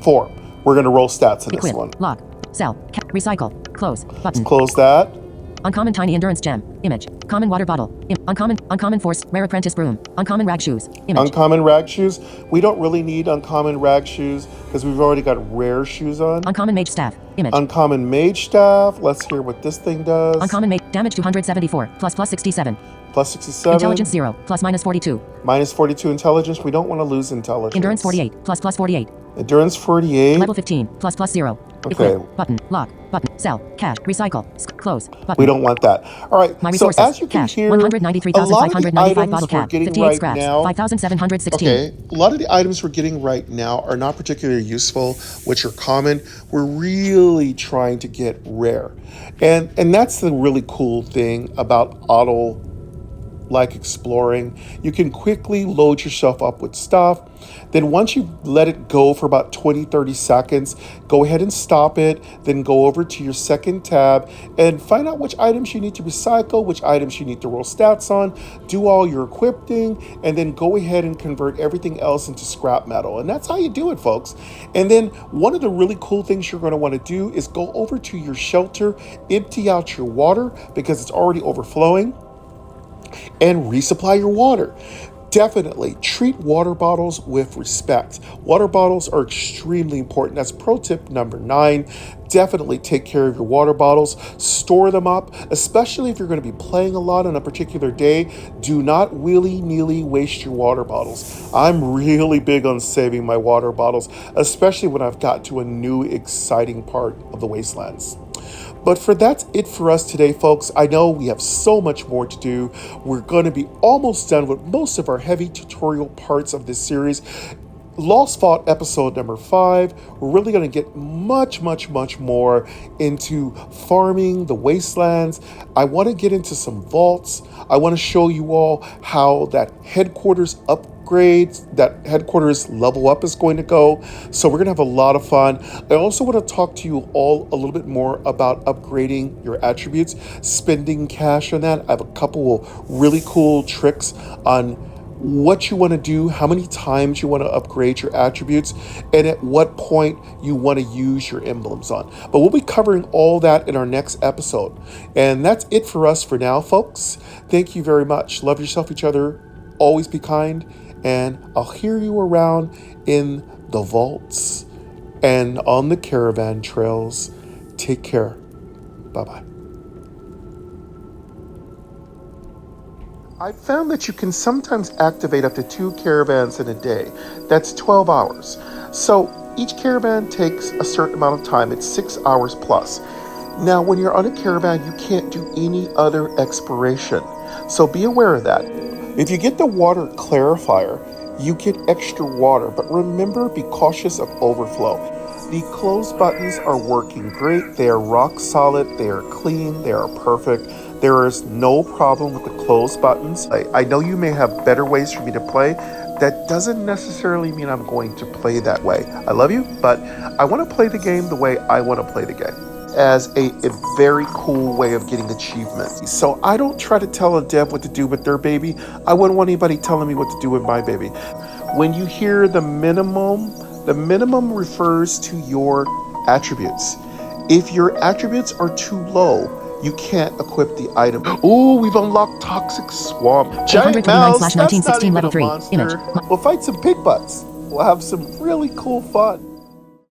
form. We're going to roll stats in this one. Lock. Sell. Recycle. Close. Button. Let's close that. Uncommon tiny endurance gem. Image. Common water bottle. Uncommon force. Rare apprentice broom. Uncommon rag shoes. Image. Uncommon rag shoes. We don't really need uncommon rag shoes because we've already got rare shoes on. Uncommon mage staff. Image. Uncommon mage staff. Let's hear what this thing does. Uncommon mage. Damage 274. Plus 67. Plus 67. Intelligence 0. Plus 42. Minus 42 intelligence. We don't want to lose intelligence. Endurance 48. Plus 48. Endurance 48. Level 15. Plus 0. Okay. Equip. Button. Lock. Button. Sell. Cash. Recycle. Close. Button. We don't want that. All right. My resources. So as you can Cash. hear, a lot of the 193,595 items bottle we're cap. getting 58 right scraps. now. 5,716. Okay. A lot of the items we're getting right now are not particularly useful, which are common. We're really trying to get rare, and that's the really cool thing about auto. Like exploring, you can quickly load yourself up with stuff. Then once you let it go for about 20-30 seconds, go ahead and stop it. Then go over to your second tab and find out which items you need to recycle, which items you need to roll stats on, do all your equipping, and then go ahead and convert everything else into scrap metal. And that's how you do it, folks. And then one of the really cool things you're going to want to do is go over to your shelter, empty out your water because it's already overflowing, and resupply your water. Definitely treat water bottles with respect. Water bottles are extremely important. That's pro tip number 9. Definitely take care of your water bottles. Store them up, especially if you're going to be playing a lot on a particular day. Do not willy-nilly waste your water bottles. I'm really big on saving my water bottles, especially when I've got to a new exciting part of the Wastelands. But that's it for us today, folks. I know we have so much more to do. We're going to be almost done with most of our heavy tutorial parts of this series. Lost Vault episode number 5, we're really going to get much more into farming the Wastelands. I want to get into some vaults. I want to show you all how that headquarters upgrades, that headquarters level up is going to go. So we're going to have a lot of fun. I also want to talk to you all a little bit more about upgrading your attributes, spending cash on that. I have a couple of really cool tricks on what you want to do, how many times you want to upgrade your attributes, and at what point you want to use your emblems on. But we'll be covering all that in our next episode. And that's it for us for now, folks. Thank you very much. Love yourself, each other. Always be kind. And I'll hear you around in the vaults and on the caravan trails. Take care. Bye-bye. I found that you can sometimes activate up to 2 caravans in a day. That's 12 hours. So each caravan takes a certain amount of time. It's 6 hours plus. Now, when you're on a caravan, you can't do any other exploration. So be aware of that. If you get the water clarifier, you get extra water, but remember, be cautious of overflow. The close buttons are working great. They are rock solid. They are clean. They are perfect. There is no problem with the close buttons. I know you may have better ways for me to play. That doesn't necessarily mean I'm going to play that way. I love you, but I want to play the game the way I want to play the game, as a very cool way of getting achievements. So I don't try to tell a dev what to do with their baby. I wouldn't want anybody telling me what to do with my baby. When you hear the minimum refers to your attributes. If your attributes are too low, you can't equip the item. Oh, we've unlocked Toxic Swamp. Giant mouse, that's not 829/1916 even level a 3. monster. Image. We'll fight some pig butts. We'll have some really cool fun.